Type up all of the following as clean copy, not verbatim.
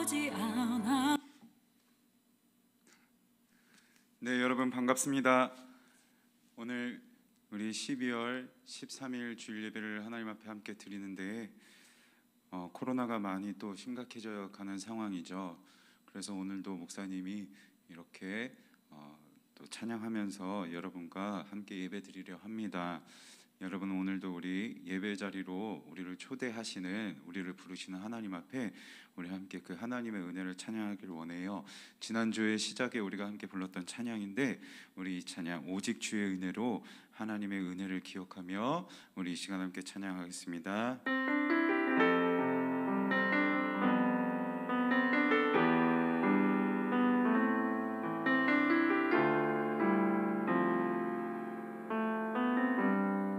오지 않아. 네, 여러분 반갑습니다. 오늘 우리 12월 13일 주일 예배를 하나님 앞에 함께 드리는데 코로나가 많이 또 심각해져 가는 상황이죠. 그래서 오늘도 목사님이 이렇게 또 찬양하면서 여러분과 함께 예배 드리려 합니다. 여러분, 오늘도 우리 예배 자리로 우리를 초대하시는, 우리를 부르시는 하나님 앞에 우리 함께 그 하나님의 은혜를 찬양하기를 원해요. 지난주에 시작에 우리가 함께 불렀던 찬양인데, 우리 이 찬양 오직 주의 은혜로 하나님의 은혜를 기억하며 우리 이 시간 함께 찬양하겠습니다.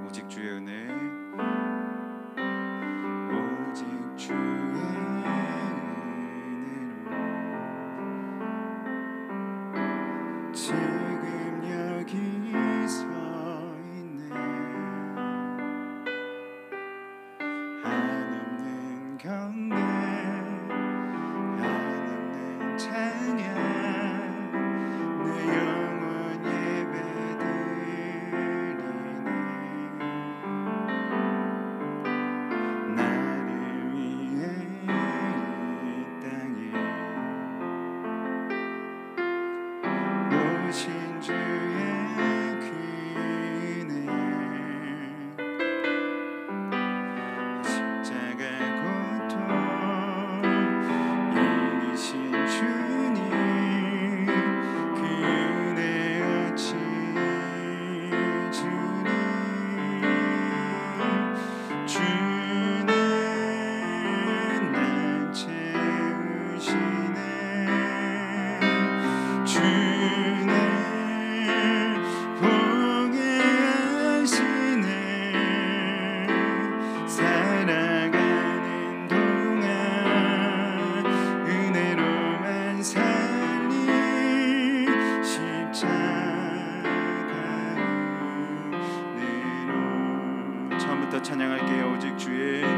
오직 주의 은혜, 오직 주의 은혜로 지금 여기 서 있네. 한없는 경배, 한없는 찬양, 내 영혼 예배드리네. 나를 위해 이 땅에 오신 주의 귀인의 십자가 고통 이기신 주님, 그 은혜 어찌 주니. 주는 날 채우시네. 주는 보게 하시네. 살아가는 동안 은혜로만 살리. 십자가 은혜로. 처음부터 찬양할게요. 오직 주의 은혜로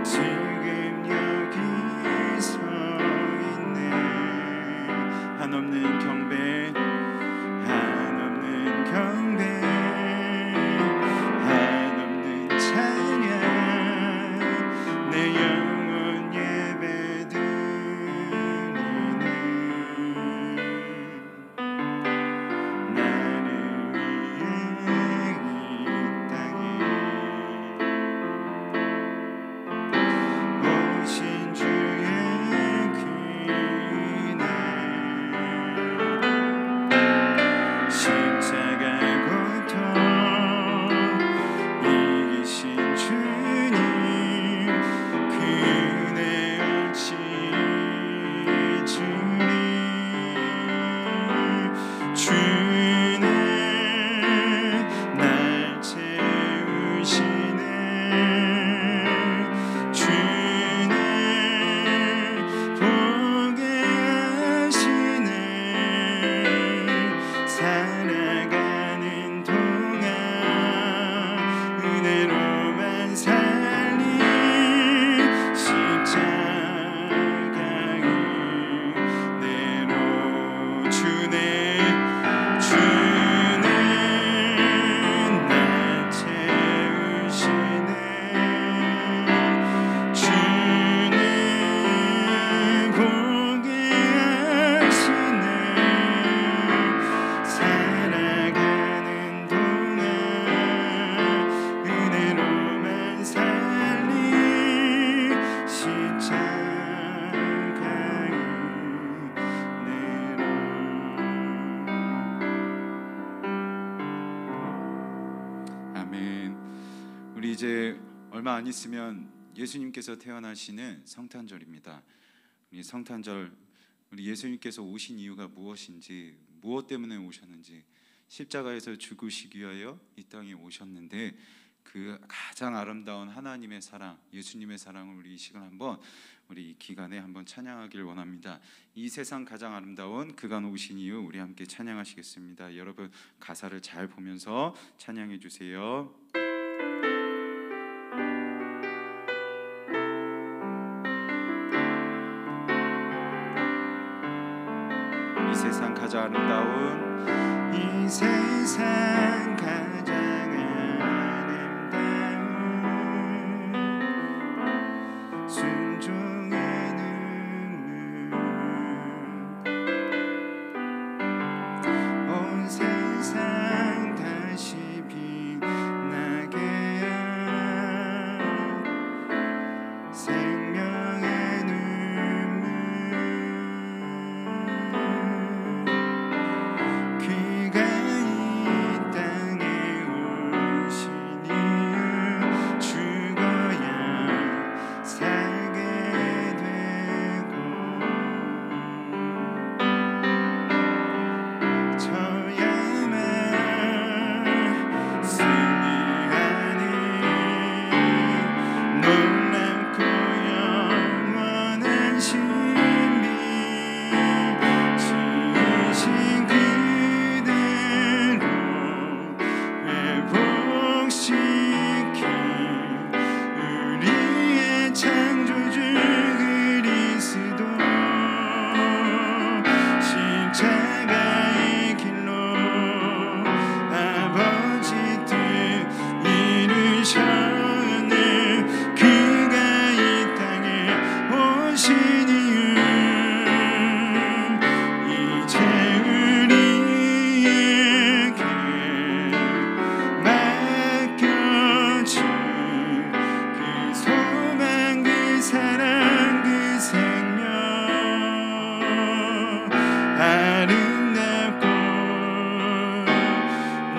지금 여기 서 있네. 한없는 경배, 한없는 경배, 한없는 찬양, 내 영혼 예배드리네. 나를 위해 이 땅에 오신 주의 귀인의 십자가 고통 이기신 주님, 그 은혜 어찌 주니. 주는 날 채우시네. 주는 보게 하시네. 살아가는 동안 은혜로만 살리. 십자가 은혜로. 주는 날 채우시네. 주는 보게 하시네. 살아가는 동안 은혜로만 살리. 십자가 은혜로. 아멘. 우리 이제 얼마 안 있으면 예수님께서 태어나시는 성탄절입니다. 우리 성탄절, 우리 예수님께서 오신 이유가 무엇인지, 무엇 때문에 오셨는지, 십자가에서 죽으시기 위하여 이 땅에 오셨는데 그 가장 아름다운 하나님의 사랑, 예수님의 사랑을 우리 이 시간 한번 우리 이 기간에 한번 찬양하길 원합니다. 이 세상 가장 아름다운 그가 오신 이유 우리 함께 찬양하시겠습니다. 여러분 가사를 잘 보면서 찬양해 주세요. 이 세상 가장 아름다운 이 세상 가장 아름다운 순종의 눈물 온 세상 다시 빛나게 한 생명의 눈물 그가 이 땅에 오신 이유 죽어야 살게 되고 저야만 승리하는 놀랍고 영원한 신비 지으신 그대로 회복시킨 우리의 창조주 그리스도 십자가의 길로 아버지 뜻 이루셨네 그가 이 땅에 오신 이유 이제 우리에게 맡겨진 그 소망 그 사랑 그 생명 아름답고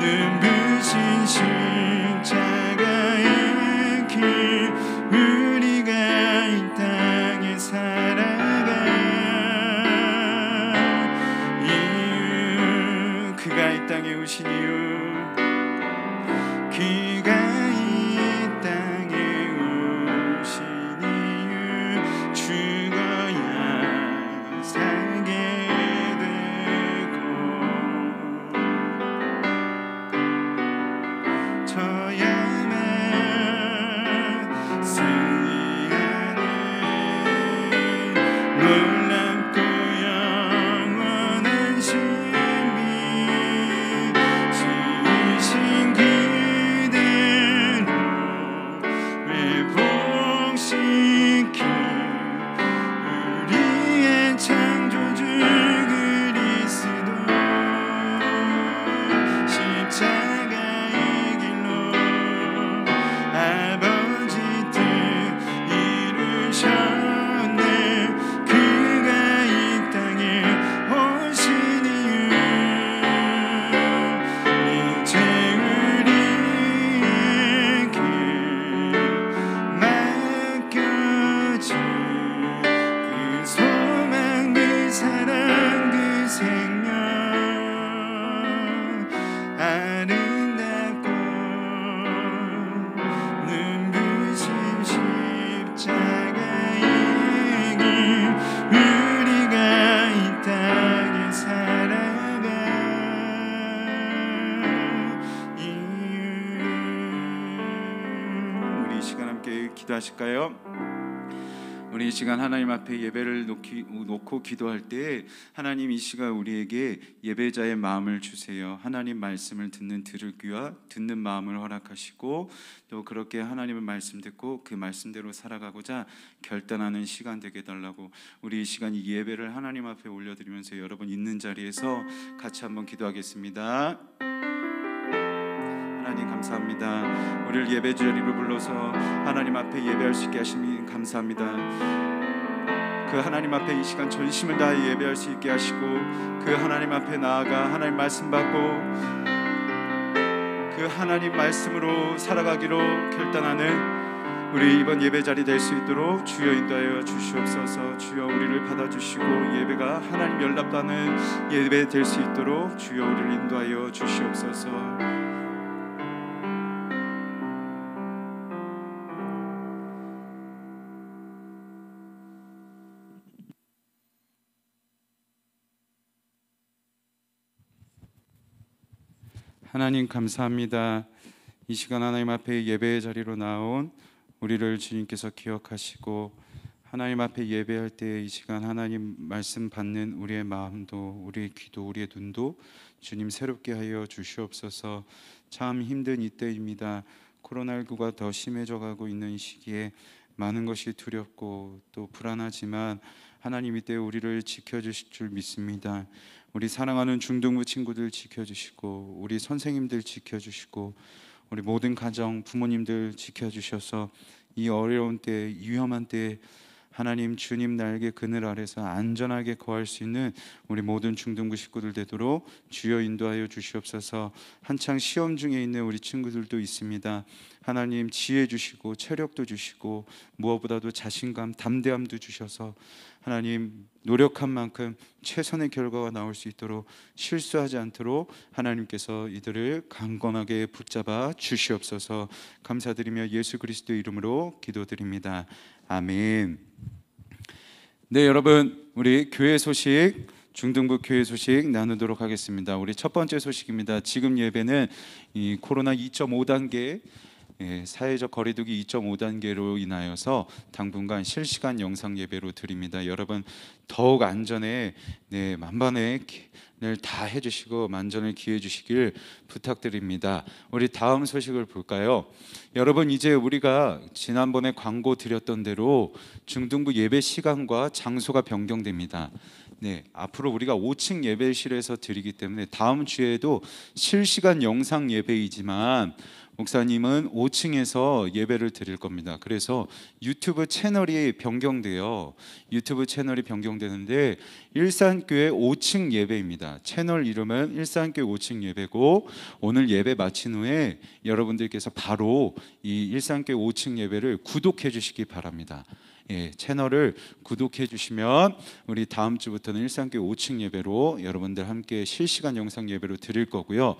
눈부신 십자가의 길 우리가 이 땅에 살아가 이유 그가 이 땅에 오신 이유 그가 이 땅에 오신 이유 죽어야 살게 되고 저야만 승리하는 놀랍고 영원한 신비 지으신 그대로 회복시킨 우리의 창조주 그리스도 십자가의 길로 아버지 뜻 이루셨네 그가 이 땅에 오신 이유 이제 우리에게 맡겨진 그 소망 그 사랑 그 생명 아름답고 눈부신 십자가의 길 우리가 이 땅에 살아가 이유 우리 이 시간 함께 기도하실까요? 우리 이 시간 하나님 앞에 예배를 놓고 기도할 때 하나님 이 시간 우리에게 예배자의 마음을 주세요. 하나님 말씀을 들을 귀와 듣는 마음을 허락하시고 또 그렇게 하나님의 말씀 듣고 그 말씀대로 살아가고자 결단하는 시간 되게 달라고 우리 이 시간 이 예배를 하나님 앞에 올려드리면서 여러분 있는 자리에서 같이 한번 기도하겠습니다. 하나님 감사합니다. 우리를 예배 자리로 불러서 하나님 앞에 예배할 수 있게 하시니 감사합니다. 그 하나님 앞에 이 시간 전심을 다해 예배할 수 있게 하시고 그 하나님 앞에 나아가 하나님 말씀 받고 그 하나님 말씀으로 살아가기로 결단하는 우리 이번 예배 자리 될 수 있도록 주여 인도하여 주시옵소서. 주여 우리를 받아주시고 예배가 하나님 연락받는 예배 될 수 있도록 주여 우리를 인도하여 주시옵소서. 하나님 감사합니다. 이 시간 하나님 앞에 예배의 자리로 나온 우리를 주님께서 기억하시고 하나님 앞에 예배할 때 이 시간 하나님 말씀 받는 우리의 마음도 우리의 귀도 우리의 눈도 주님 새롭게 하여 주시옵소서. 참 힘든 이때입니다. 코로나19가 더 심해져 가고 있는 시기에 많은 것이 두렵고 또 불안하지만 하나님 이때 우리를 지켜주실 줄 믿습니다. 우리 사랑하는 중등부 친구들 지켜주시고 우리 선생님들 지켜주시고 우리 모든 가정 부모님들 지켜주셔서 이 어려운 때 위험한 때 하나님 주님 날개 그늘 아래서 안전하게 거할 수 있는 우리 모든 중등부 식구들 되도록 주여 인도하여 주시옵소서. 한창 시험 중에 있는 우리 친구들도 있습니다. 하나님 지혜 주시고 체력도 주시고 무엇보다도 자신감 담대함도 주셔서 하나님 노력한 만큼 최선의 결과가 나올 수 있도록 실수하지 않도록 하나님께서 이들을 강건하게 붙잡아 주시옵소서. 감사드리며 예수 그리스도 이름으로 기도드립니다. 아멘. 네, 여러분 우리 교회 소식 중등부 교회 소식 나누도록 하겠습니다. 우리 첫 번째 소식입니다. 지금 예배는 이 코로나 2.5단계 사회적 거리두기 2.5단계로 인하여서 당분간 실시간 영상 예배로 드립니다. 여러분 더욱 안전에 만반의 다 해주시고 만전을 기해 주시길 부탁드립니다. 우리 다음 소식을 볼까요? 여러분 이제 우리가 지난번에 광고 드렸던 대로 중등부 예배 시간과 장소가 변경됩니다. 앞으로 우리가 5층 예배실에서 드리기 때문에 다음 주에도 실시간 영상 예배이지만 목사님은 5층에서 예배를 드릴 겁니다. 그래서 유튜브 채널이 변경되는데 일산교회 5층 예배입니다. 채널 이름은 일산교회 5층 예배고 오늘 예배 마친 후에 여러분들께서 바로 이 일산교회 5층 예배를 구독해 주시기 바랍니다. 채널을 구독해 주시면 우리 다음 주부터는 일산교회 5층 예배로 여러분들 함께 실시간 영상 예배로 드릴 거고요.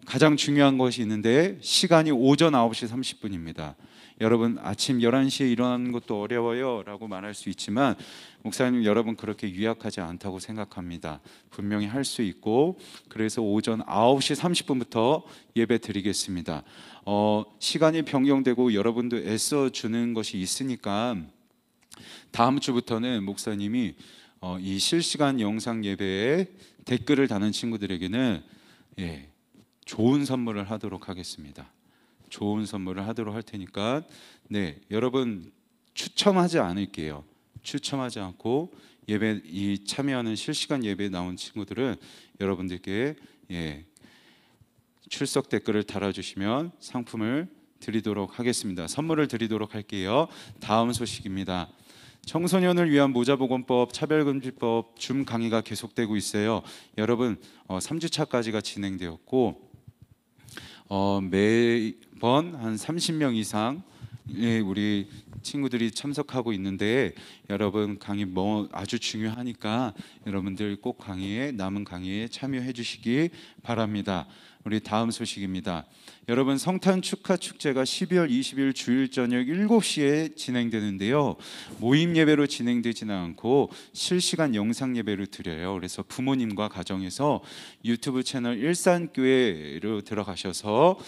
가장 중요한 것이 있는데 시간이 오전 9시 30분입니다. 여러분 아침 11시에 일어나는 것도 어려워요 라고 말할 수 있지만 목사님 여러분 그렇게 유약하지 않다고 생각합니다. 분명히 할 수 있고 그래서 오전 9시 30분부터 예배 드리겠습니다. 시간이 변경되고 여러분도 애써주는 것이 있으니까 다음 주부터는 목사님이 이 실시간 영상 예배에 댓글을 다는 친구들에게는 좋은 선물을 하도록 하겠습니다. 좋은 선물을 하도록 할 테니까 여러분 추첨하지 않을게요. 추첨하지 않고 예배 이 참여하는 실시간 예배에 나온 친구들은 여러분들께 출석 댓글을 달아주시면 상품을 드리도록 하겠습니다. 선물을 드리도록 할게요. 다음 소식입니다. 청소년을 위한 모자보건법, 차별금지법 줌 강의가 계속되고 있어요. 여러분 3주차까지가 진행되었고 매번 한 30명 이상 우리 친구들이 참석하고 있는데 여러분 강의 아주 중요하니까 여러분들 꼭 남은 강의에 참여해 주시기 바랍니다. 우리 다음 소식입니다. 여러분 성탄 축하 축제가 12월 20일 주일 저녁 7시에 진행되는데요. 모임 예배로 진행되지는 않고 실시간 영상 예배를 드려요. 그래서 부모님과 가정에서 유튜브 채널 일산교회로 들어가셔서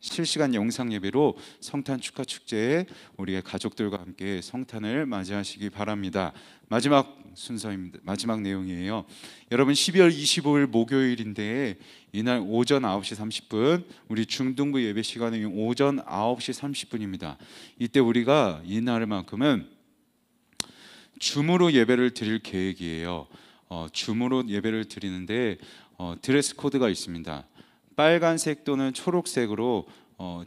실시간 영상 예배로 성탄 축하 축제에 우리의 가족들과 함께 성탄을 맞이하시기 바랍니다. 마지막 순서입니다. 마지막 내용이에요. 여러분 12월 25일 목요일인데 이날 오전 9시 30분 우리 중등부 예배 시간은 오전 9시 30분입니다. 이때 우리가 이날만큼은 줌으로 예배를 드릴 계획이에요. 줌으로 예배를 드리는데 드레스 코드가 있습니다. 빨간색 또는 초록색으로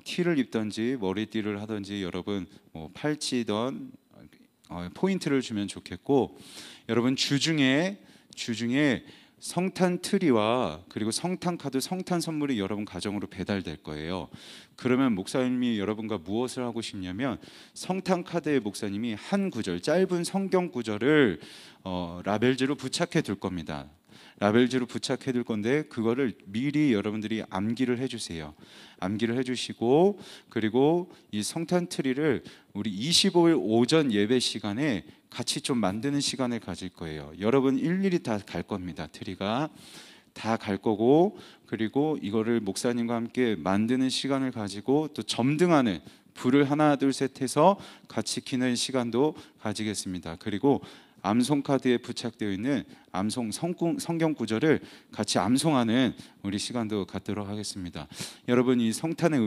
티를 입던지 머리띠를 하던지 여러분 팔찌던 포인트를 주면 좋겠고 여러분 주중에 성탄 트리와 그리고 성탄 카드, 성탄 선물이 여러분 가정으로 배달될 거예요. 그러면 목사님이 여러분과 무엇을 하고 싶냐면 성탄 카드에 목사님이 한 구절, 짧은 성경 구절을 라벨지로 부착해 둘 겁니다. 라벨지로 부착해 둘 건데 그거를 미리 여러분들이 암기를 해주세요. 암기를 해주시고 그리고 이 성탄 트리를 우리 25일 오전 예배 시간에 같이 좀 만드는 시간을 가질 거예요. 여러분 일일이 다 갈 겁니다. 트리가 다 갈 거고, 그리고 이거를 목사님과 함께 만드는 시간을 가지고 또 점등하는, 불을 하나 둘 셋 해서 같이 켜는 시간도 가지겠습니다. 그리고 암송 카드에 부착되어 있는 암송 성경 구절을 같이 암송하는 우리 시간도 갖도록 하겠습니다. 여러분, 이 성탄의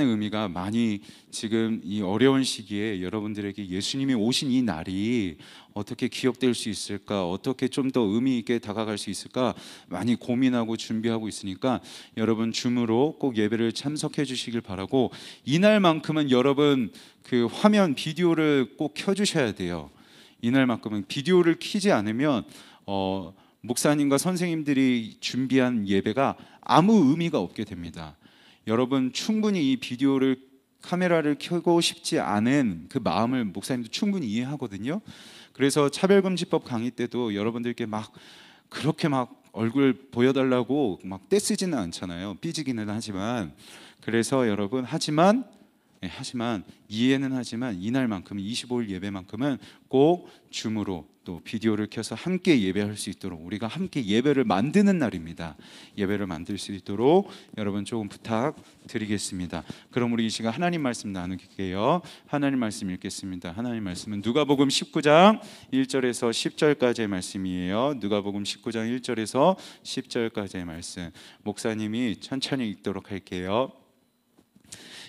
의미가 많이 지금 이 어려운 시기에 여러분들에게 예수님이 오신 이 날이 어떻게 기억될 수 있을까, 어떻게 좀 더 의미 있게 다가갈 수 있을까 많이 고민하고 준비하고 있으니까 여러분 줌으로 꼭 예배를 참석해 주시길 바라고, 이날만큼은 여러분 그 화면 비디오를 꼭 켜주셔야 돼요. 이날만큼은 비디오를 켜지 않으면 목사님과 선생님들이 준비한 예배가 아무 의미가 없게 됩니다. 여러분 충분히 이 비디오를 카메라를 켜고 싶지 않은 그 마음을 목사님도 충분히 이해하거든요. 그래서 차별금지법 강의 때도 여러분들께 막 그렇게 막 얼굴 보여달라고 막 떼쓰지는 않잖아요. 삐지기는 하지만. 그래서 여러분 하지만 이해는 하지만 이날만큼 25일 예배만큼은 꼭 줌으로 또 비디오를 켜서 함께 예배할 수 있도록, 우리가 함께 예배를 만드는 날입니다. 예배를 만들 수 있도록 여러분 조금 부탁드리겠습니다. 그럼 우리 이 시간 하나님 말씀 나누게요. 하나님 말씀 읽겠습니다. 하나님 말씀은 누가복음 19장 1절에서 10절까지의 말씀이에요. 누가복음 19장 1절에서 10절까지의 말씀, 목사님이 천천히 읽도록 할게요.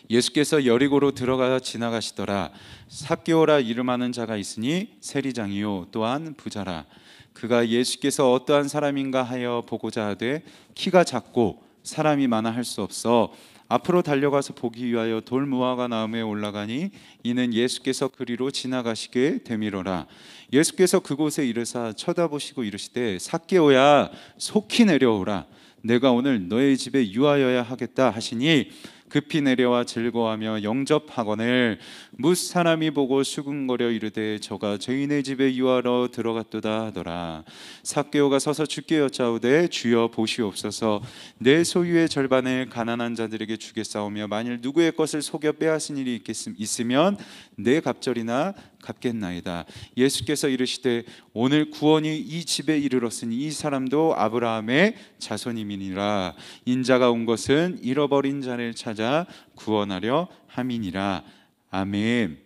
예수께서 여리고로 들어가 지나가시더라. 삭개오라 이름하는 자가 있으니 세리장이요 또한 부자라. 그가 예수께서 어떠한 사람인가 하여 보고자 하되 키가 작고 사람이 많아 할 수 없어 앞으로 달려가서 보기 위하여 돌무화과 나무에 올라가니 이는 예수께서 그리로 지나가시게 되미로라. 예수께서 그곳에 이르사 쳐다보시고 이르시되 삭개오야 속히 내려오라. 내가 오늘 너의 집에 유하여야 하겠다 하시니 급히 내려와 즐거워하며 영접하거늘 뭇 사람이 보고 수군거려 이르되 저가 죄인의 집에 유하러 들어갔도다 하더라. 삭개오가 서서 주께 여짜오되 주여 보시옵소서, 내 소유의 절반을 가난한 자들에게 주겠사오며 만일 누구의 것을 속여 빼앗은 일이 있으면 내 갑절이나 갚겠나이다. 예수께서 이르시되 오늘 구원이 이 집에 이르렀으니 이 사람도 아브라함의 자손임이니라. 인자가 온 것은 잃어버린 자를 찾아 구원하려 함이니라. 아멘.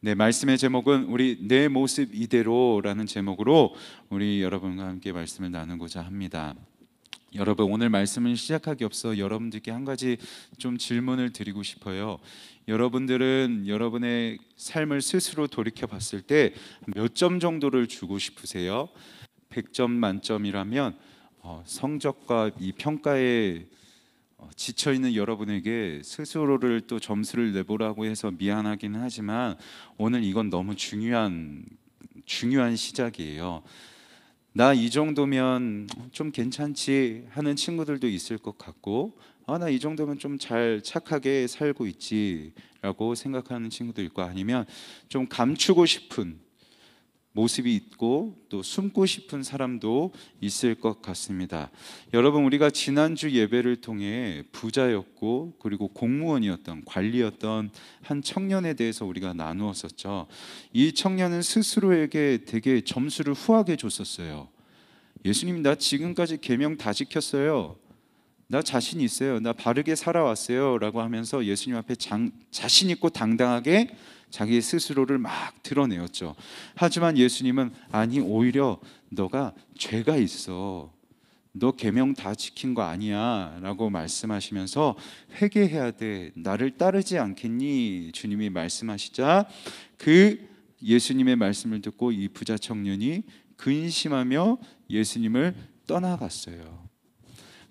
네, 말씀의 제목은 우리 내 모습 이대로라는 제목으로 우리 여러분과 함께 말씀을 나누고자 합니다. 여러분, 오늘 말씀을 시작하기 앞서 여러분들께 한 가지 좀 질문을 드리고 싶어요. 여러분들은 여러분의 삶을 스스로 돌이켜 봤을 때 몇 점 정도를 주고 싶으세요? 100점 만점이라면 성적과 이 평가에 지쳐 있는 여러분에게 스스로를 또 점수를 내보라고 해서 미안하기는 하지만 오늘 이건 너무 중요한 시작이에요. 나 이 정도면 좀 괜찮지 하는 친구들도 있을 것 같고, 나 이 정도면 좀 잘 착하게 살고 있지라고 생각하는 친구도 있고, 아니면 좀 감추고 싶은 모습이 있고 또 숨고 싶은 사람도 있을 것 같습니다. 여러분, 우리가 지난주 예배를 통해 부자였고 그리고 공무원이었던, 관리였던 한 청년에 대해서 우리가 나누었었죠. 이 청년은 스스로에게 되게 점수를 후하게 줬었어요. 예수님, 나 지금까지 계명 다 지켰어요. 나 자신 있어요. 나 바르게 살아왔어요 라고 하면서 예수님 앞에 자신 있고 당당하게 자기 스스로를 막 드러내었죠. 하지만 예수님은 아니, 오히려 너가 죄가 있어, 너 계명 다 지킨 거 아니야 라고 말씀하시면서 회개해야 돼, 나를 따르지 않겠니? 주님이 말씀하시자 그 예수님의 말씀을 듣고 이 부자 청년이 근심하며 예수님을 떠나갔어요.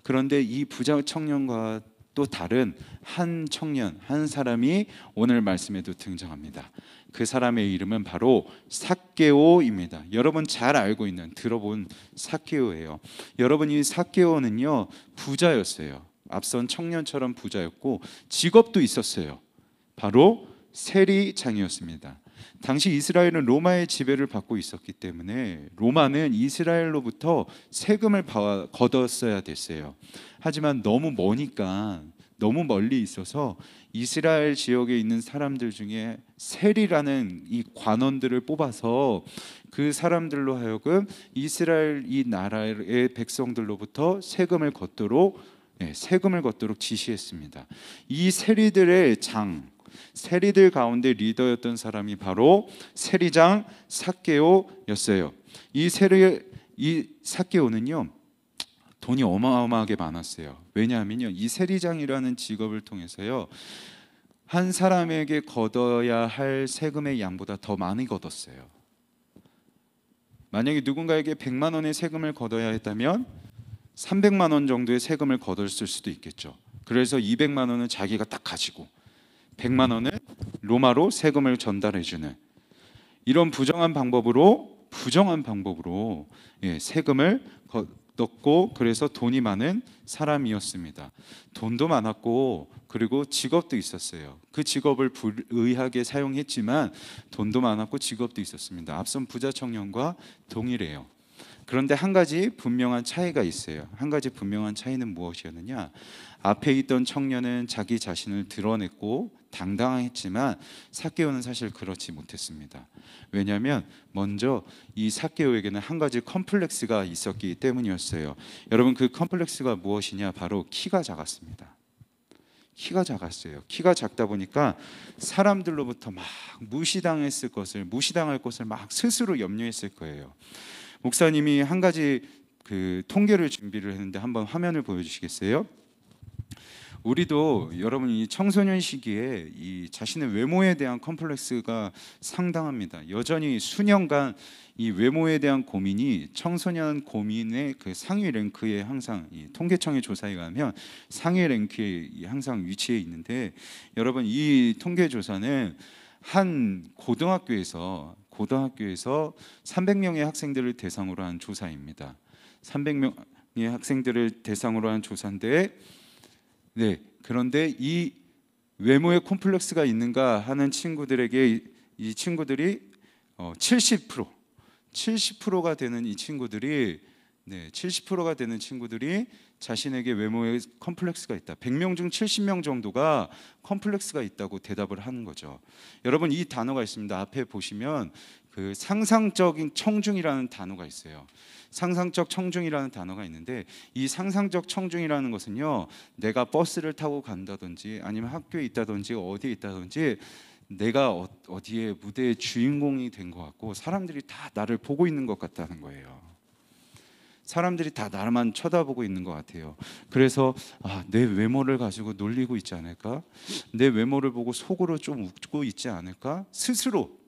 그런데 이 부자 청년과 또 다른 한 청년, 한 사람이 오늘 말씀에도 등장합니다. 그 사람의 이름은 바로 삭개오입니다. 여러분 잘 알고 있는, 들어본 삭개오예요. 여러분, 이 삭개오는요 부자였어요. 앞선 청년처럼 부자였고 직업도 있었어요. 바로 세리장이었습니다. 당시 이스라엘은 로마의 지배를 받고 있었기 때문에 로마는 이스라엘로부터 세금을 걷었어야 됐어요. 하지만 너무 머니까 너무 멀리 있어서 이스라엘 지역에 있는 사람들 중에 셀이라는 이 관원들을 뽑아서 그 사람들로 하여금 이스라엘 이 나라의 백성들로부터 세금을 걷도록 지시했습니다. 이 세리들의 세리들 가운데 리더였던 사람이 바로 세리장 삭개오였어요. 이 삭개오는요, 돈이 어마어마하게 많았어요. 왜냐하면요, 이 세리장이라는 직업을 통해서요, 한 사람에게 걷어야 할 세금의 양보다 더 많이 걷었어요. 만약에 누군가에게 100만 원의 세금을 걷어야 했다면 300만 원 정도의 세금을 걷었을 수도 있겠죠. 그래서 200만 원은 자기가 딱 가지고 100만 원을 로마로 세금을 전달해주는 이런 부정한 방법으로 세금을 걷었고, 그래서 돈이 많은 사람이었습니다. 돈도 많았고 그리고 직업도 있었어요. 그 직업을 불의하게 사용했지만 돈도 많았고 직업도 있었습니다. 앞선 부자 청년과 동일해요. 그런데 한 가지 분명한 차이가 있어요. 한 가지 분명한 차이는 무엇이었느냐? 앞에 있던 청년은 자기 자신을 드러냈고 당당했지만 삭개오는 사실 그렇지 못했습니다. 왜냐하면 먼저 이 삭개오에게는 한 가지 컴플렉스가 있었기 때문이었어요. 여러분, 그 컴플렉스가 무엇이냐? 바로 키가 작았습니다. 키가 작았어요. 키가 작다 보니까 사람들로부터 막 무시당할 것을 막 스스로 염려했을 거예요. 목사님이 한 가지 그 통계를 준비를 했는데 한번 화면을 보여주시겠어요? 우리도 여러분 이 청소년 시기에 이 자신의 외모에 대한 컴플렉스가 상당합니다. 여전히 수년간 이 외모에 대한 고민이 청소년 고민의 그 상위 랭크에 항상 이 통계청의 조사에 가면 상위 랭크에 항상 위치해 있는데, 여러분 이 통계 조사는 한 고등학교에서 300명의 학생들을 대상으로 한 조사입니다. 300명의 학생들을 대상으로 한 조사인데, 그런데 이 외모에 콤플렉스가 있는가 하는 친구들에게 이 친구들이 70%가 되는 이 친구들이 70%가 되는 친구들이 자신에게 외모에 컴플렉스가 있다. 100명 중 70명 정도가 컴플렉스가 있다고 대답을 하는 거죠. 여러분, 이 단어가 있습니다. 앞에 보시면 그 상상적인 청중이라는 단어가 있어요. 상상적 청중이라는 단어가 있는데, 이 상상적 청중이라는 것은요, 내가 버스를 타고 간다든지 아니면 학교에 있다든지 어디에 있다든지 내가 어디에 무대의 주인공이 된 것 같고 사람들이 다 나를 보고 있는 것 같다는 거예요. 사람들이 다 나만 쳐다보고 있는 것 같아요. 그래서 내 외모를 가지고 놀리고 있지 않을까? 내 외모를 보고 속으로 좀 웃고 있지 않을까? 스스로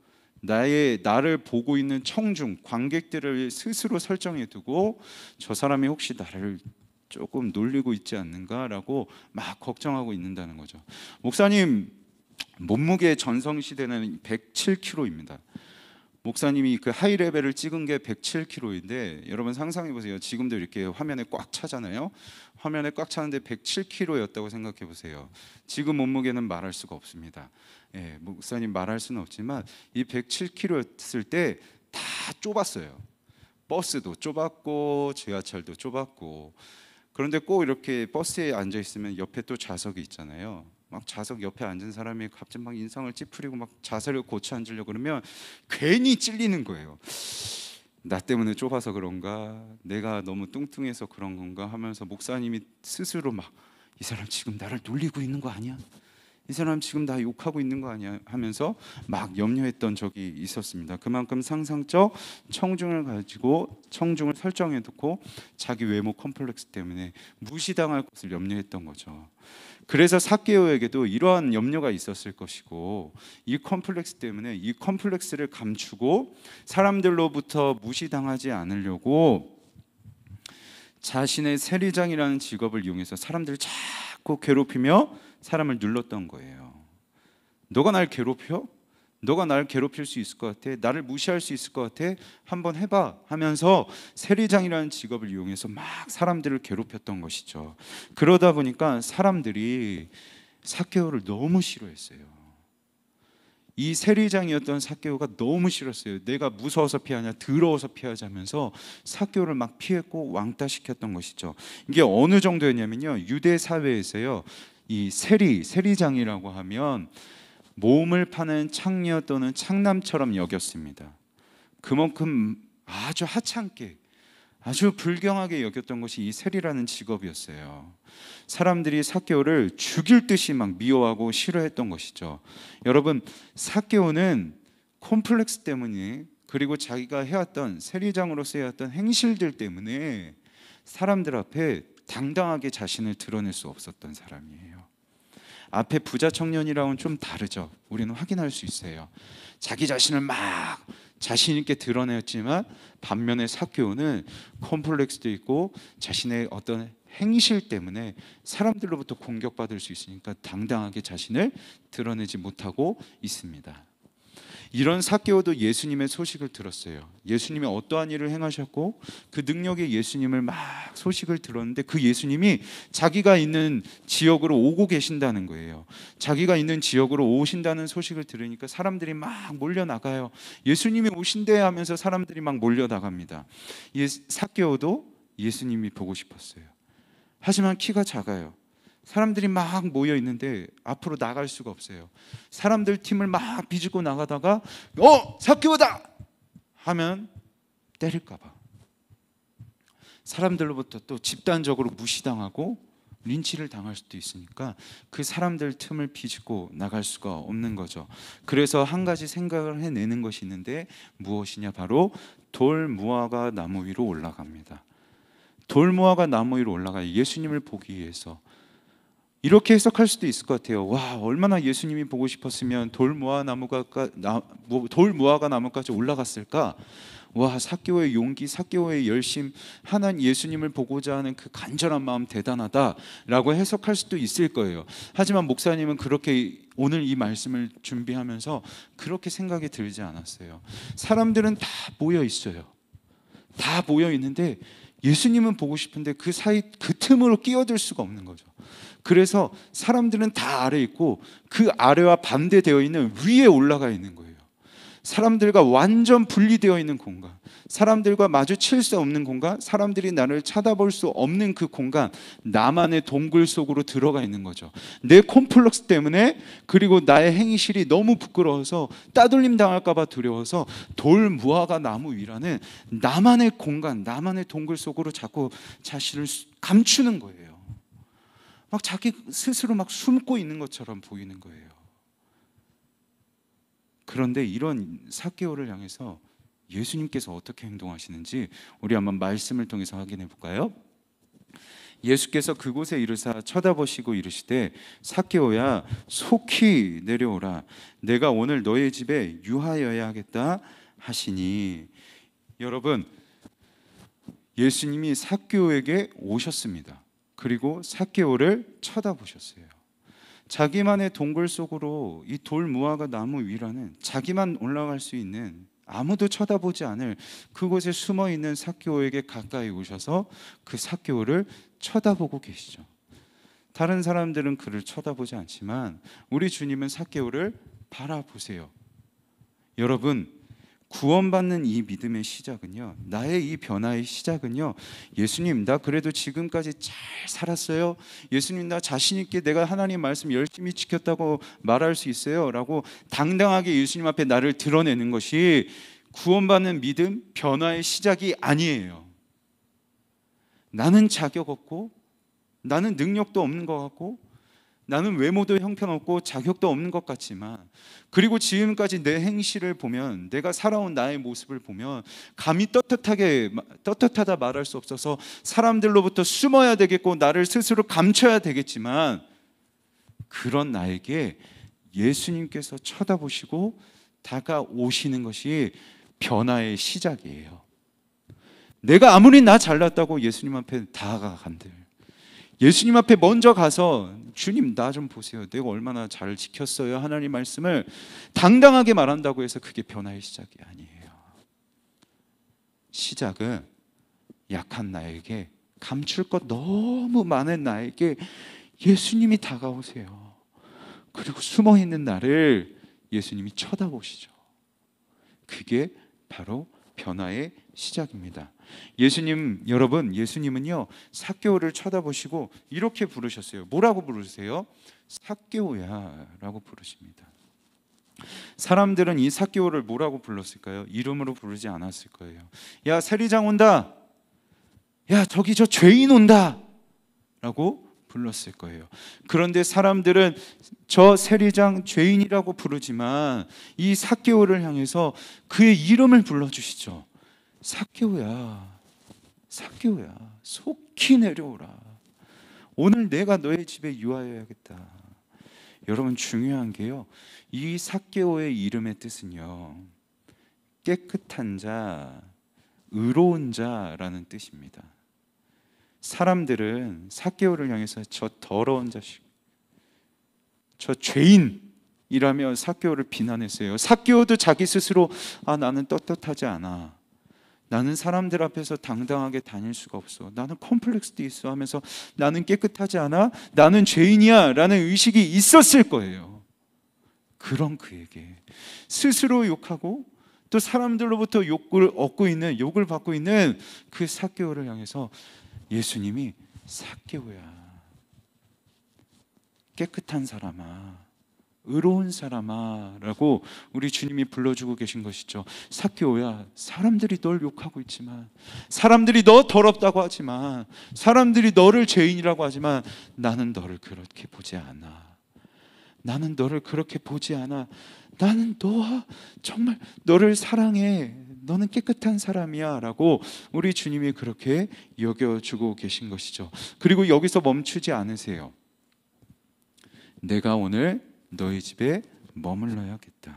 나를 보고 있는 청중, 관객들을 스스로 설정해 두고 저 사람이 혹시 나를 조금 놀리고 있지 않는가라고 막 걱정하고 있는다는 거죠. 목사님 몸무게 전성시대는 107kg입니다. 목사님이 그 하이레벨을 찍은 게 107kg인데 여러분 상상해 보세요. 지금도 이렇게 화면에 꽉 차잖아요. 화면에 꽉 차는데 107kg였다고 생각해 보세요. 지금 몸무게는 말할 수가 없습니다. 목사님 말할 수는 없지만 이 107kg였을 때 다 좁았어요. 버스도 좁았고 지하철도 좁았고. 그런데 꼭 이렇게 버스에 앉아 있으면 옆에 또 좌석이 있잖아요. 막 좌석 옆에 앉은 사람이 갑자기 막 인상을 찌푸리고 막 자세를 고쳐 앉으려고 그러면 괜히 찔리는 거예요. 나 때문에 좁아서 그런가? 내가 너무 뚱뚱해서 그런 건가? 하면서 목사님이 스스로 막 이 사람 지금 나를 놀리고 있는 거 아니야? 이 사람 지금 나 욕하고 있는 거 아니야? 하면서 막 염려했던 적이 있었습니다. 그만큼 상상적 청중을 가지고 청중을 설정해 두고 자기 외모 컴플렉스 때문에 무시당할 것을 염려했던 거죠. 그래서 삭개오에게도 이러한 염려가 있었을 것이고, 이 컴플렉스 때문에 이 컴플렉스를 감추고 사람들로부터 무시당하지 않으려고 자신의 세리장이라는 직업을 이용해서 사람들을 자꾸 괴롭히며 사람을 눌렀던 거예요. 너가 날 괴롭혀? 너가 날 괴롭힐 수 있을 것 같아? 나를 무시할 수 있을 것 같아? 한번 해봐 하면서 세리장이라는 직업을 이용해서 막 사람들을 괴롭혔던 것이죠. 그러다 보니까 사람들이 삭개오를 너무 싫어했어요. 이 세리장이었던 삭개오가 너무 싫었어요. 내가 무서워서 피하냐, 더러워서 피하자 하면서 삭개오를 막 피했고 왕따시켰던 것이죠. 이게 어느 정도였냐면요, 유대 사회에서요, 이 세리장이라고 하면 몸을 파는 창녀 또는 창남처럼 여겼습니다. 그만큼 아주 하찮게, 아주 불경하게 여겼던 것이 이 세리라는 직업이었어요. 사람들이 삭개오를 죽일 듯이 막 미워하고 싫어했던 것이죠. 여러분, 삭개오는 콤플렉스 때문에, 그리고 자기가 해왔던 세리장으로서 해왔던 행실들 때문에 사람들 앞에 당당하게 자신을 드러낼 수 없었던 사람이에요. 앞에 부자 청년이랑은 좀 다르죠. 우리는 확인할 수 있어요. 자기 자신을 막 자신 있게 드러냈지만 반면에 삭개오는 콤플렉스도 있고 자신의 어떤 행실 때문에 사람들로부터 공격받을 수 있으니까 당당하게 자신을 드러내지 못하고 있습니다. 이런 삭개오도 예수님의 소식을 들었어요. 예수님이 어떠한 일을 행하셨고 그 능력의 예수님을 막 소식을 들었는데 그 예수님이 자기가 있는 지역으로 오고 계신다는 거예요. 자기가 있는 지역으로 오신다는 소식을 들으니까 사람들이 막 몰려나가요. 예수님이 오신대 하면서 사람들이 막 몰려나갑니다. 삭개오도 예수님이 보고 싶었어요. 하지만 키가 작아요. 사람들이 막 모여 있는데 앞으로 나갈 수가 없어요. 사람들 팀을 막 비집고 나가다가 삭개오다 하면 때릴까 봐. 사람들로부터 또 집단적으로 무시당하고 린치를 당할 수도 있으니까 그 사람들 틈을 비집고 나갈 수가 없는 거죠. 그래서 한 가지 생각을 해내는 것이 있는데 무엇이냐, 바로 돌무화과 나무 위로 올라갑니다. 돌무화과 나무 위로 올라가요. 예수님을 보기 위해서. 이렇게 해석할 수도 있을 것 같아요. 와, 얼마나 예수님이 보고 싶었으면 돌무화과 나무까지 올라갔을까? 와, 삭개오의 용기, 삭개오의 열심, 하나님 예수님을 보고자 하는 그 간절한 마음 대단하다라고 해석할 수도 있을 거예요. 하지만 목사님은 그렇게 오늘 이 말씀을 준비하면서 그렇게 생각이 들지 않았어요. 사람들은 다 모여 있어요. 다 모여 있는데 예수님은 보고 싶은데 그 사이 그 틈으로 끼어들 수가 없는 거죠. 그래서 사람들은 다 아래 있고 그 아래와 반대되어 있는 위에 올라가 있는 거예요. 사람들과 완전 분리되어 있는 공간, 사람들과 마주칠 수 없는 공간, 사람들이 나를 쳐다볼 수 없는 그 공간, 나만의 동굴 속으로 들어가 있는 거죠. 내 콤플렉스 때문에, 그리고 나의 행실이 너무 부끄러워서 따돌림 당할까 봐 두려워서 돌무화과 나무 위라는 나만의 공간, 나만의 동굴 속으로 자꾸 자신을 감추는 거예요. 막 자기 스스로 막 숨고 있는 것처럼 보이는 거예요. 그런데 이런 삭개오를 향해서 예수님께서 어떻게 행동하시는지 우리 한번 말씀을 통해서 확인해 볼까요? 예수께서 그곳에 이르사 쳐다보시고 이르시되 삭개오야, 속히 내려오라. 내가 오늘 너의 집에 유하여야 하겠다 하시니. 여러분, 예수님이 삭개오에게 오셨습니다. 그리고 삭개오를 쳐다보셨어요. 자기만의 동굴 속으로, 이 돌무화과 나무 위라는 자기만 올라갈 수 있는, 아무도 쳐다보지 않을 그곳에 숨어 있는 삭개오에게 가까이 오셔서 그 삭개오를 쳐다보고 계시죠. 다른 사람들은 그를 쳐다보지 않지만 우리 주님은 삭개오를 바라보세요. 여러분, 구원받는 이 믿음의 시작은요, 나의 이 변화의 시작은요, 예수님 나 그래도 지금까지 잘 살았어요, 예수님 나 자신 있게 내가 하나님 말씀 열심히 지켰다고 말할 수 있어요 라고 당당하게 예수님 앞에 나를 드러내는 것이 구원받는 믿음, 변화의 시작이 아니에요. 나는 자격 없고, 나는 능력도 없는 것 같고, 나는 외모도 형편없고 자격도 없는 것 같지만, 그리고 지금까지 내 행실을 보면, 내가 살아온 나의 모습을 보면 감히 떳떳하다 말할 수 없어서 사람들로부터 숨어야 되겠고 나를 스스로 감춰야 되겠지만, 그런 나에게 예수님께서 쳐다보시고 다가오시는 것이 변화의 시작이에요. 내가 아무리 나 잘났다고 예수님 앞에 다가간들, 예수님 앞에 먼저 가서 주님 나 좀 보세요, 내가 얼마나 잘 지켰어요, 하나님 말씀을 당당하게 말한다고 해서 그게 변화의 시작이 아니에요. 시작은 약한 나에게, 감출 것 너무 많은 나에게 예수님이 다가오세요. 그리고 숨어있는 나를 예수님이 쳐다보시죠. 그게 바로 변화의 시작입니다. 여러분, 예수님은요 삭개오를 쳐다보시고 이렇게 부르셨어요. 뭐라고 부르세요? 삭개오야라고 부르십니다. 사람들은 이 삭개오를 뭐라고 불렀을까요? 이름으로 부르지 않았을 거예요. 야, 세리장 온다. 야, 저기 저 죄인 온다 라고 불렀을 거예요. 그런데 사람들은 저 세리장 죄인이라고 부르지만 이 삭개오를 향해서 그의 이름을 불러주시죠. 삭개오야, 삭개오야, 속히 내려오라. 오늘 내가 너의 집에 유하여야겠다. 여러분, 중요한 게요, 이 삭개오의 이름의 뜻은요, 깨끗한 자, 의로운 자라는 뜻입니다. 사람들은 삭개오를 향해서 저 더러운 자식, 저 죄인이라며 삭개오를 비난했어요. 삭개오도 자기 스스로 나는 떳떳하지 않아, 나는 사람들 앞에서 당당하게 다닐 수가 없어, 나는 컴플렉스도 있어 하면서 나는 깨끗하지 않아, 나는 죄인이야 라는 의식이 있었을 거예요. 그런 그에게 스스로 욕하고 또 사람들로부터 욕을 받고 있는 그 삭개오를 향해서 예수님이 삭개오야, 깨끗한 사람아, 의로운 사람아 라고 우리 주님이 불러주고 계신 것이죠. 삭개오야, 사람들이 널 욕하고 있지만, 사람들이 너 더럽다고 하지만, 사람들이 너를 죄인이라고 하지만 나는 너를 그렇게 보지 않아. 나는 너를 그렇게 보지 않아. 나는 너와 정말 너를 사랑해. 너는 깨끗한 사람이야 라고 우리 주님이 그렇게 여겨주고 계신 것이죠. 그리고 여기서 멈추지 않으세요. 내가 오늘 너희 집에 머물러야겠다.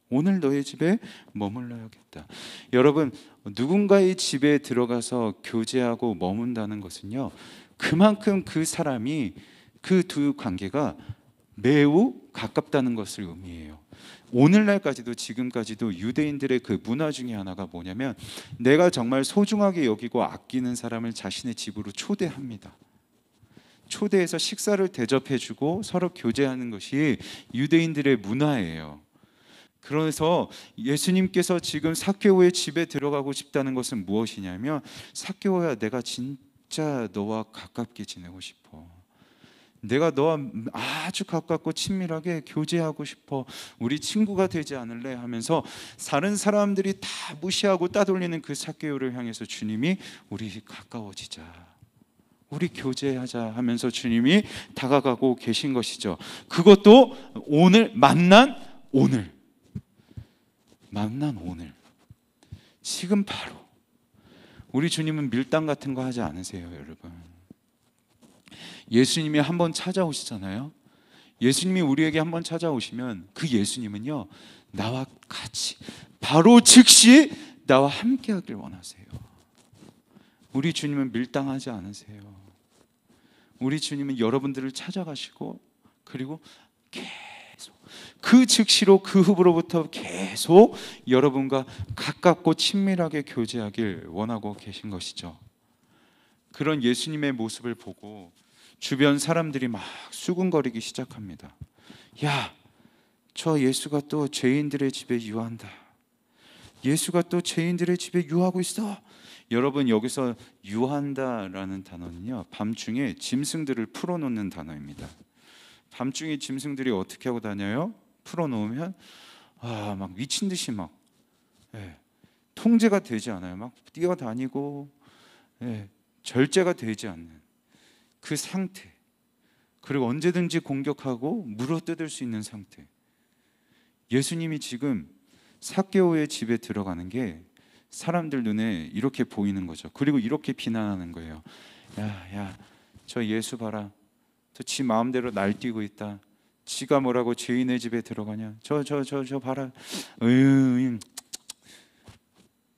오늘 너희 집에 머물러야겠다. 여러분, 누군가의 집에 들어가서 교제하고 머문다는 것은요, 그만큼 그 사람이, 그 두 관계가 매우 가깝다는 것을 의미해요. 오늘날까지도, 지금까지도 유대인들의 그 문화 중에 하나가 뭐냐면, 내가 정말 소중하게 여기고 아끼는 사람을 자신의 집으로 초대합니다. 초대해서 식사를 대접해주고 서로 교제하는 것이 유대인들의 문화예요. 그래서 예수님께서 지금 삭개오의 집에 들어가고 싶다는 것은 무엇이냐면, 삭개오야, 내가 진짜 너와 가깝게 지내고 싶어. 내가 너와 아주 가깝고 친밀하게 교제하고 싶어. 우리 친구가 되지 않을래? 하면서 다른 사람들이 다 무시하고 따돌리는 그 삭개오를 향해서 주님이 우리 가까워지자, 우리 교제하자 하면서 주님이 다가가고 계신 것이죠. 그것도 만난 오늘, 지금 바로. 우리 주님은 밀당 같은 거 하지 않으세요, 여러분. 예수님이 한번 찾아오시잖아요. 예수님이 우리에게 한번 찾아오시면 그 예수님은요, 나와 같이, 바로 즉시 나와 함께 하길 원하세요. 우리 주님은 밀당하지 않으세요. 우리 주님은 여러분들을 찾아가시고, 그리고 계속 그 즉시로, 그 후로부터 계속 여러분과 가깝고 친밀하게 교제하길 원하고 계신 것이죠. 그런 예수님의 모습을 보고 주변 사람들이 막 수군거리기 시작합니다. 야, 저 예수가 또 죄인들의 집에 유한다. 예수가 또 죄인들의 집에 유하고 있어. 여러분, 여기서 유한다라는 단어는요, 밤중에 짐승들을 풀어놓는 단어입니다. 밤중에 짐승들이 어떻게 하고 다녀요? 풀어놓으면 막 미친 듯이 막 통제가 되지 않아요. 막 뛰어다니고 절제가 되지 않는 그 상태, 그리고 언제든지 공격하고 물어뜯을 수 있는 상태. 예수님이 지금 삭개오의 집에 들어가는 게 사람들 눈에 이렇게 보이는 거죠. 그리고 이렇게 비난하는 거예요. 야, 저 예수 봐라. 저 지 마음대로 날뛰고 있다. 지가 뭐라고 죄인의 집에 들어가냐. 저 봐라.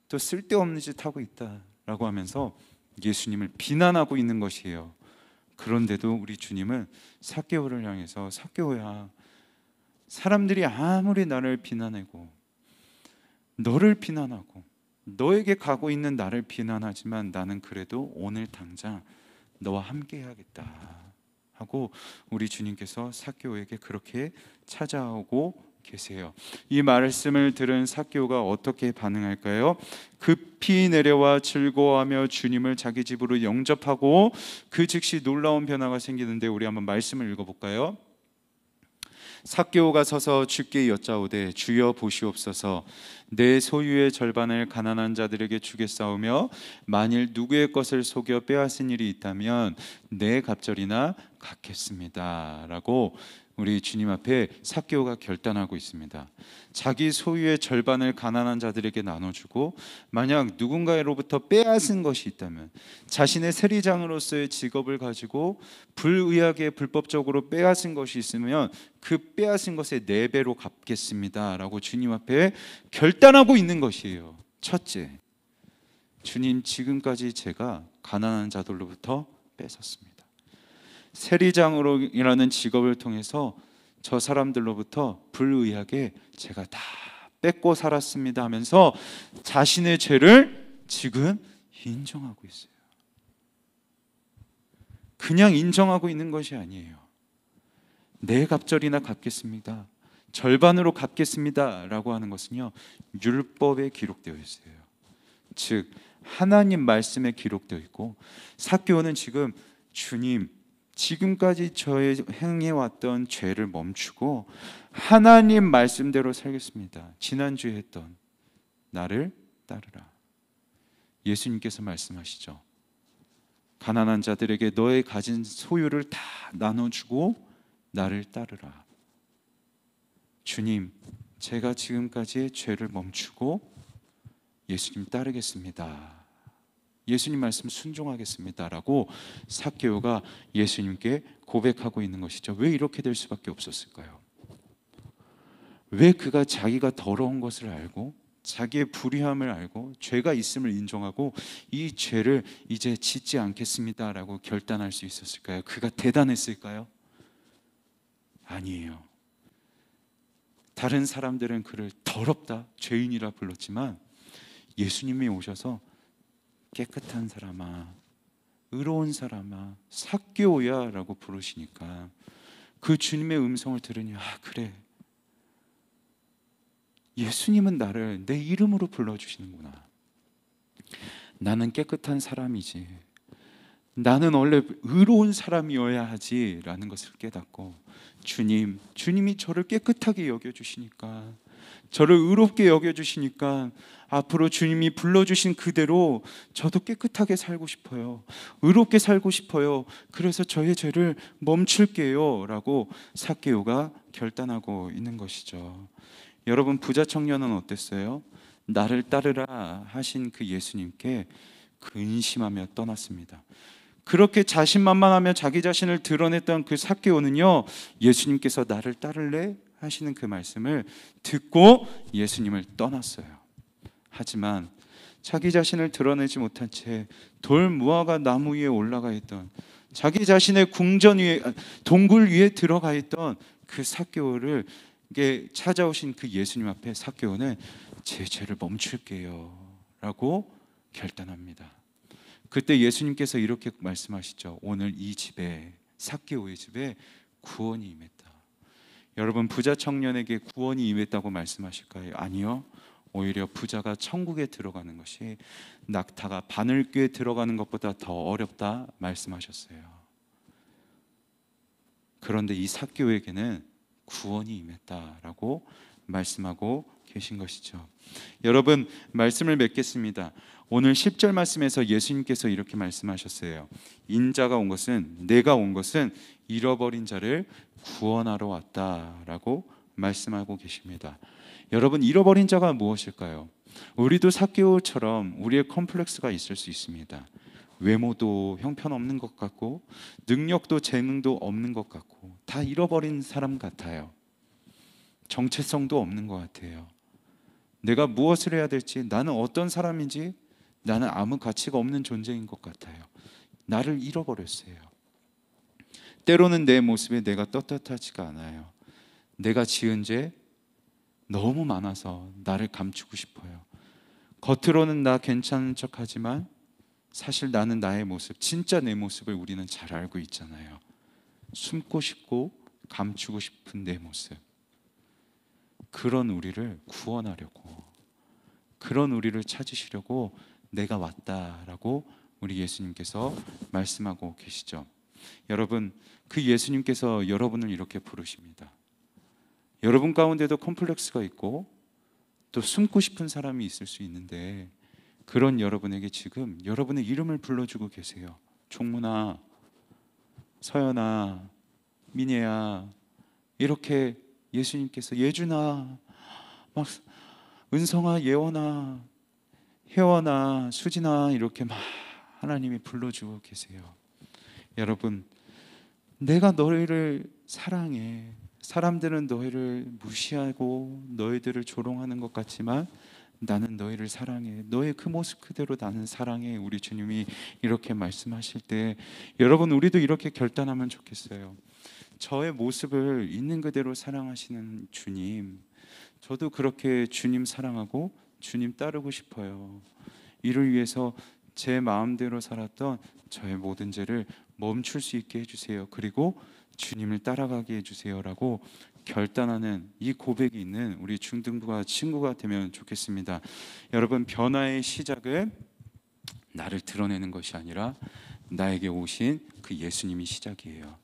또 쓸데없는 짓 하고 있다 라고 하면서 예수님을 비난하고 있는 것이에요. 그런데도 우리 주님은 삭개오를 향해서, 삭개오야, 사람들이 아무리 나를 비난하고 너를 비난하고 너에게 가고 있는 나를 비난하지만 나는 그래도 오늘 당장 너와 함께 해야겠다 하고 우리 주님께서 삭개오에게 그렇게 찾아오고 계세요. 이 말씀을 들은 삭개오가 어떻게 반응할까요? 급히 내려와 즐거워하며 주님을 자기 집으로 영접하고 그 즉시 놀라운 변화가 생기는데, 우리 한번 말씀을 읽어볼까요? 삭개오가 서서 주께 여짜오되 주여 보시옵소서, 내 소유의 절반을 가난한 자들에게 주겠사오며 만일 누구의 것을 속여 빼앗은 일이 있다면 내 갑절이나 갚겠습니다 라고 우리 주님 앞에 삭개오가 결단하고 있습니다. 자기 소유의 절반을 가난한 자들에게 나눠주고, 만약 누군가로부터 빼앗은 것이 있다면, 자신의 세리장으로서의 직업을 가지고 불의하게 불법적으로 빼앗은 것이 있으면 그 빼앗은 것의 4배로 갚겠습니다 라고 주님 앞에 결단하고 있는 것이에요. 첫째, 주님, 지금까지 제가 가난한 자들로부터 뺏었습니다. 세리장으로라는 직업을 통해서 저 사람들로부터 불의하게 제가 다 뺏고 살았습니다 하면서 자신의 죄를 지금 인정하고 있어요. 그냥 인정하고 있는 것이 아니에요. 내 갑절이나 갚겠습니다, 절반으로 갚겠습니다 라고 하는 것은요, 율법에 기록되어 있어요. 즉 하나님 말씀에 기록되어 있고, 삭개오는 지금 주님, 지금까지 저의 행해왔던 죄를 멈추고 하나님 말씀대로 살겠습니다. 지난주에 했던 나를 따르라. 예수님께서 말씀하시죠. 가난한 자들에게 너의 가진 소유를 다 나눠주고 나를 따르라. 주님, 제가 지금까지의 죄를 멈추고 예수님 따르겠습니다. 예수님 말씀 순종하겠습니다 라고 삭개오가 예수님께 고백하고 있는 것이죠. 왜 이렇게 될 수밖에 없었을까요? 왜 그가 자기가 더러운 것을 알고 자기의 불의함을 알고 죄가 있음을 인정하고 이 죄를 이제 짓지 않겠습니다 라고 결단할 수 있었을까요? 그가 대단했을까요? 아니에요. 다른 사람들은 그를 더럽다, 죄인이라 불렀지만 예수님이 오셔서 깨끗한 사람아, 의로운 사람아, 삭개오야 라고 부르시니까 그 주님의 음성을 들으니, 그래, 예수님은 나를 내 이름으로 불러주시는구나. 나는 깨끗한 사람이지, 나는 원래 의로운 사람이어야 하지 라는 것을 깨닫고, 주님이 저를 깨끗하게 여겨주시니까, 저를 의롭게 여겨주시니까 앞으로 주님이 불러주신 그대로 저도 깨끗하게 살고 싶어요, 의롭게 살고 싶어요, 그래서 저의 죄를 멈출게요 라고 삭개오가 결단하고 있는 것이죠. 여러분, 부자 청년은 어땠어요? 나를 따르라 하신 그 예수님께 근심하며 떠났습니다. 그렇게 자신만만하며 자기 자신을 드러냈던 그 삭개오는요, 예수님께서 나를 따를래? 하시는 그 말씀을 듣고 예수님을 떠났어요. 하지만 자기 자신을 드러내지 못한 채 돌 무화과 나무 위에 올라가 있던, 자기 자신의 궁전 위에, 동굴 위에 들어가 있던 그 삭개오를 찾아오신 그 예수님 앞에 삭개오는 제 죄를 멈출게요 라고 결단합니다. 그때 예수님께서 이렇게 말씀하시죠. 오늘 이 집에, 삭개오의 집에 구원이 임했다. 여러분, 부자 청년에게 구원이 임했다고 말씀하실까요? 아니요. 오히려 부자가 천국에 들어가는 것이 낙타가 바늘귀에 들어가는 것보다 더 어렵다 말씀하셨어요. 그런데 이 삭개오에게는 구원이 임했다라고 말씀하고 계신 것이죠. 여러분, 말씀을 맺겠습니다. 오늘 10절 말씀에서 예수님께서 이렇게 말씀하셨어요. 인자가 온 것은, 내가 온 것은 잃어버린 자를 구원하러 왔다라고 말씀하고 계십니다. 여러분, 잃어버린 자가 무엇일까요? 우리도 삭개오처럼 우리의 컴플렉스가 있을 수 있습니다. 외모도 형편없는 것 같고, 능력도 재능도 없는 것 같고, 다 잃어버린 사람 같아요. 정체성도 없는 것 같아요. 내가 무엇을 해야 될지, 나는 어떤 사람인지, 나는 아무 가치가 없는 존재인 것 같아요. 나를 잃어버렸어요. 때로는 내 모습에 내가 떳떳하지가 않아요. 내가 지은 죄 너무 많아서 나를 감추고 싶어요. 겉으로는 나 괜찮은 척하지만 사실 나는 나의 모습, 진짜 내 모습을 우리는 잘 알고 있잖아요. 숨고 싶고 감추고 싶은 내 모습. 그런 우리를 구원하려고, 그런 우리를 찾으시려고 내가 왔다라고 우리 예수님께서 말씀하고 계시죠. 여러분, 그 예수님께서 여러분을 이렇게 부르십니다. 여러분 가운데도 컴플렉스가 있고 또 숨고 싶은 사람이 있을 수 있는데, 그런 여러분에게 지금 여러분의 이름을 불러주고 계세요. 종문아, 서연아, 민혜야, 이렇게 예수님께서 예준아, 막 은성아, 예원아, 혜원아, 수진아, 이렇게 막 하나님이 불러주고 계세요. 여러분, 내가 너희를 사랑해. 사람들은 너희를 무시하고 너희들을 조롱하는 것 같지만 나는 너희를 사랑해. 너의 그 모습 그대로 나는 사랑해. 우리 주님이 이렇게 말씀하실 때, 여러분, 우리도 이렇게 결단하면 좋겠어요. 저의 모습을 있는 그대로 사랑하시는 주님, 저도 그렇게 주님 사랑하고 주님 따르고 싶어요. 이를 위해서 제 마음대로 살았던 저의 모든 죄를 멈출 수 있게 해주세요. 그리고 주님을 따라가게 해주세요라고 결단하는 이 고백이 있는 우리 중등부가 친구가 되면 좋겠습니다. 여러분, 변화의 시작은 나를 드러내는 것이 아니라 나에게 오신 그 예수님이 시작이에요.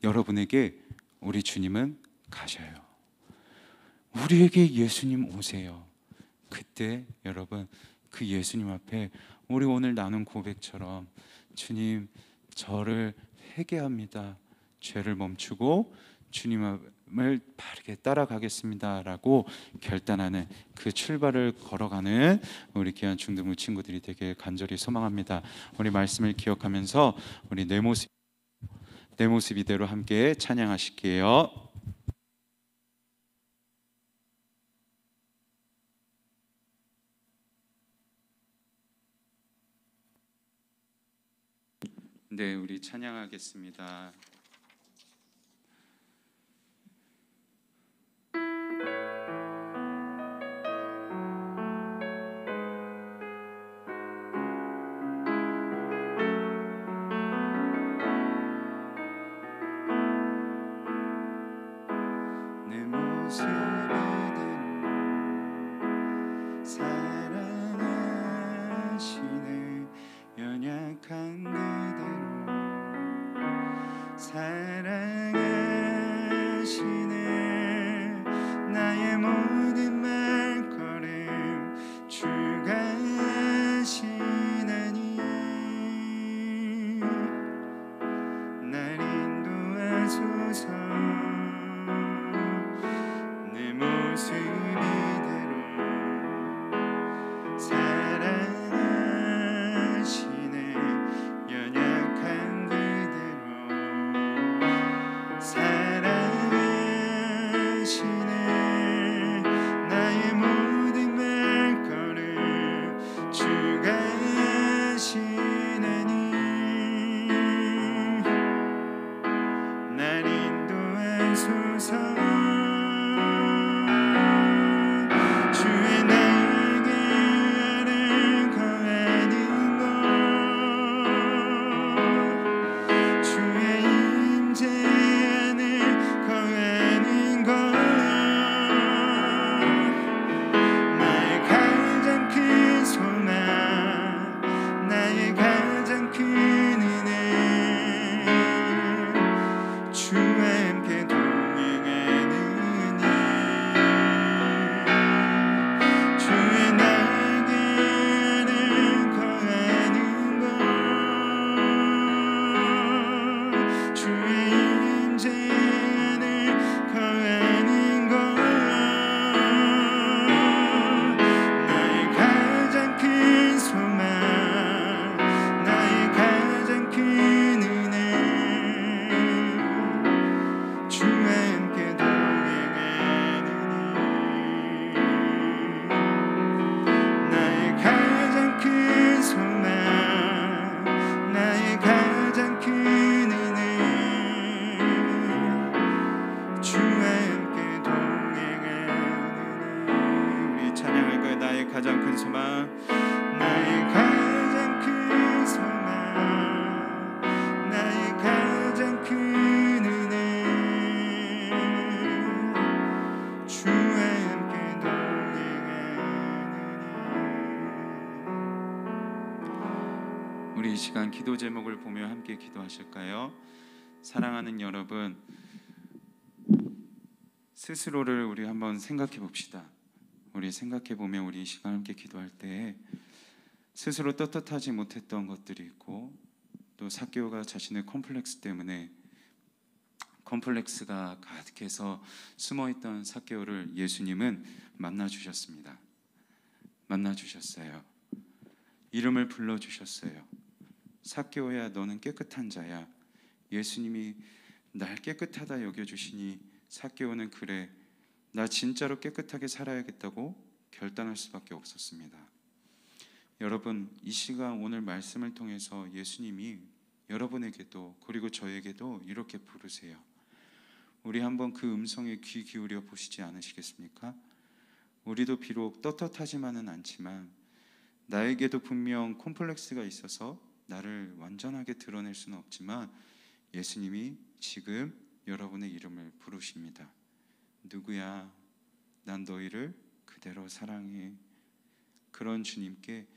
여러분에게 우리 주님은 가셔요. 우리에게 예수님 오세요. 그때 여러분, 그 예수님 앞에 우리 오늘 나눈 고백처럼, 주님, 저를 회개합니다. 죄를 멈추고 주님을 바르게 따라가겠습니다 라고 결단하는 그 출발을 걸어가는 우리 귀한 중등부 친구들이 되게 간절히 소망합니다. 우리 말씀을 기억하면서 우리 내 모습 이대로 함께 찬양하실게요. 네, 우리 찬양하겠습니다. 내 모습 이대로 사랑하시네. 연약한 그대로 사랑하시네. 나의 모든 말걸음 주가 하시나니 날 인도하소서. 내 모습 이대로 사랑하시네. 연약한 그대로 사랑하시네. 나의 모든 말걸음 주가 하시나니 날 인도하소서. 주의 날개 아래 거하는 것, 주의 임재 안에 거하는 것, 나의 가장 큰 소망, 나의 가장 큰 은혜, 주와 함께 동행하는 일. 주의 날개 아래 거하는 것, 주의 임재 안에 거하는 것, 나의 가장 큰 소망, 나의 가장 큰 은혜, 주와 함께 동행하는 일. 나의 가장 큰 소망, 나의 가장 큰 은혜, 주와 함께 동행하는 일. 우리 찬양할까요? 나의 가장 큰 소망, 나의 가장 큰 소망, 나의 가장 큰 은혜, 우리 이 시간 기도 제목을 보며 함께 기도하실까요? 사랑하는 여러분, 스스로를 우리 한번 생각해 봅시다. 우리 생각해 보면 우리 이 시간 함께 기도할 때 스스로 떳떳하지 못했던 것들이 있고, 또 삭개오가 자신의 컴플렉스 때문에 컴플렉스가 가득해서 숨어있던 삭개오를 예수님은 만나주셨습니다. 만나주셨어요. 이름을 불러주셨어요. 삭개오야, 너는 깨끗한 자야. 예수님이 날 깨끗하다 여겨주시니 삭개오는 그래, 나 진짜로 깨끗하게 살아야겠다고 결단할 수밖에 없었습니다. 여러분, 이 시간 오늘 말씀을 통해서 예수님이 여러분에게도 그리고 저에게도 이렇게 부르세요. 우리 한번 그 음성에 귀 기울여 보시지 않으시겠습니까? 우리도 비록 떳떳하지만은 않지만 나에게도 분명 콤플렉스가 있어서 나를 완전하게 드러낼 수는 없지만 예수님이 지금 여러분의 이름을 부르십니다. 누구야? 난 너희를 그대로 사랑해. 그런 주님께,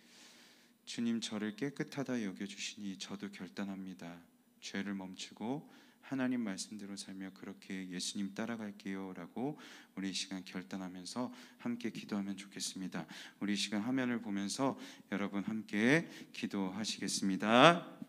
주님 저를 깨끗하다 여겨주시니 저도 결단합니다. 죄를 멈추고 하나님 말씀대로 살며 그렇게 예수님 따라갈게요 라고 우리 이 시간 결단하면서 함께 기도하면 좋겠습니다. 우리 이 시간 화면을 보면서 여러분 함께 기도하시겠습니다.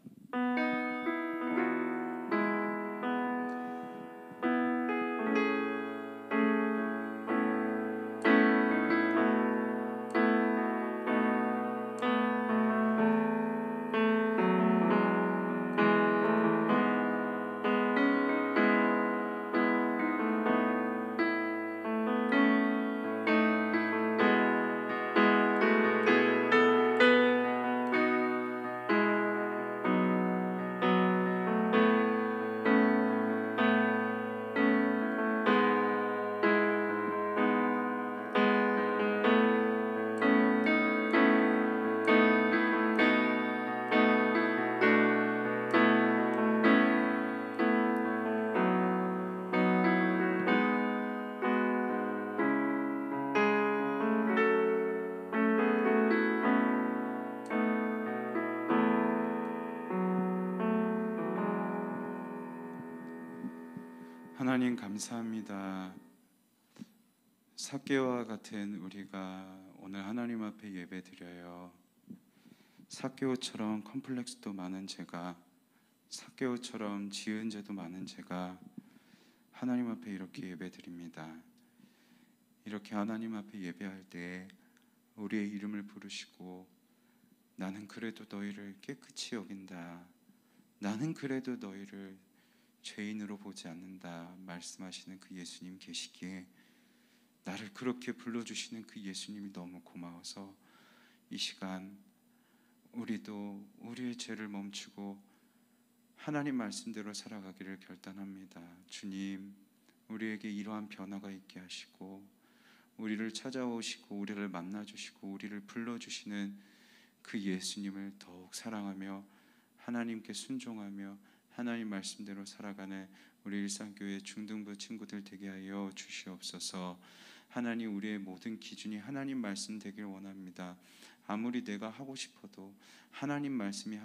하나님 감사합니다. 삭개오와 같은 우리가 오늘 하나님 앞에 예배드려요. 삭개오처럼 컴플렉스도 많은 제가, 삭개오처럼 지은 죄도 많은 제가 하나님 앞에 이렇게 예배드립니다. 이렇게 하나님 앞에 예배할 때 우리의 이름을 부르시고 나는 그래도 너희를 깨끗이 여긴다, 나는 그래도 너희를 죄인으로 보지 않는다 말씀하시는 그 예수님 계시기에 나를 그렇게 불러주시는 그 예수님이 너무 고마워서 이 시간 우리도 우리의 죄를 멈추고 하나님 말씀대로 살아가기를 결단합니다. 주님, 우리에게 이러한 변화가 있게 하시고 우리를 찾아오시고 우리를 만나주시고 우리를 불러주시는 그 예수님을 더욱 사랑하며 하나님께 순종하며 하나님 말씀대로 살아가는 우리 일상교회 중등부 친구들 되게 하여 주시옵소서. 하나님, 우리의 모든 기준이 하나님 말씀 되길 원합니다. 아무리 내가 하고 싶어도 하나님 말씀이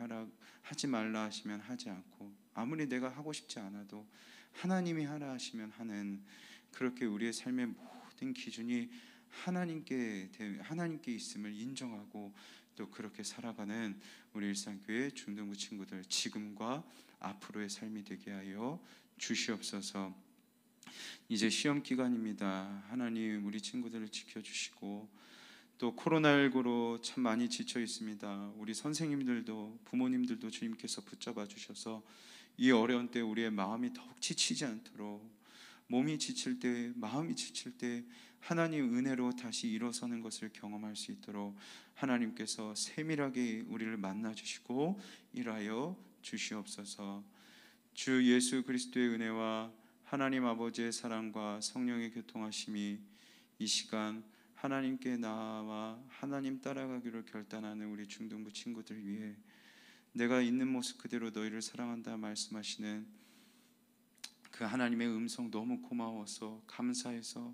하지 말라 하시면 하지 않고, 아무리 내가 하고 싶지 않아도 하나님이 하라 하시면 하는, 그렇게 우리의 삶의 모든 기준이 하나님께 있음을 인정하고 또 그렇게 살아가는 우리 일상교회 중등부 친구들 지금과 앞으로의 삶이 되게 하여 주시옵소서. 이제 시험 기간입니다. 하나님, 우리 친구들을 지켜주시고 또 코로나19로 참 많이 지쳐 있습니다. 우리 선생님들도 부모님들도 주님께서 붙잡아 주셔서 이 어려운 때 우리의 마음이 더욱 지치지 않도록, 몸이 지칠 때, 마음이 지칠 때 하나님 은혜로 다시 일어서는 것을 경험할 수 있도록 하나님께서 세밀하게 우리를 만나 주시고 일하여 주시옵소서. 주 예수 그리스도의 은혜와 하나님 아버지의 사랑과 성령의 교통하심이 이 시간 하나님께 나아와 하나님 따라가기를 결단하는 우리 중등부 친구들 위해 내가 있는 모습 그대로 너희를 사랑한다 말씀하시는 그 하나님의 음성 너무 고마워서 감사해서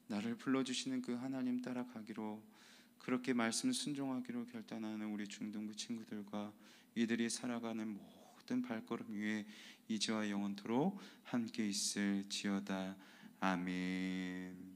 나를 불러주시는 그 하나님 따라가기로, 그렇게 말씀 순종하기로 결단하는 우리 중등부 친구들과 이들이 살아가는 모든 발걸음 위에 이제와 영원토록 함께 있을지어다. 아멘.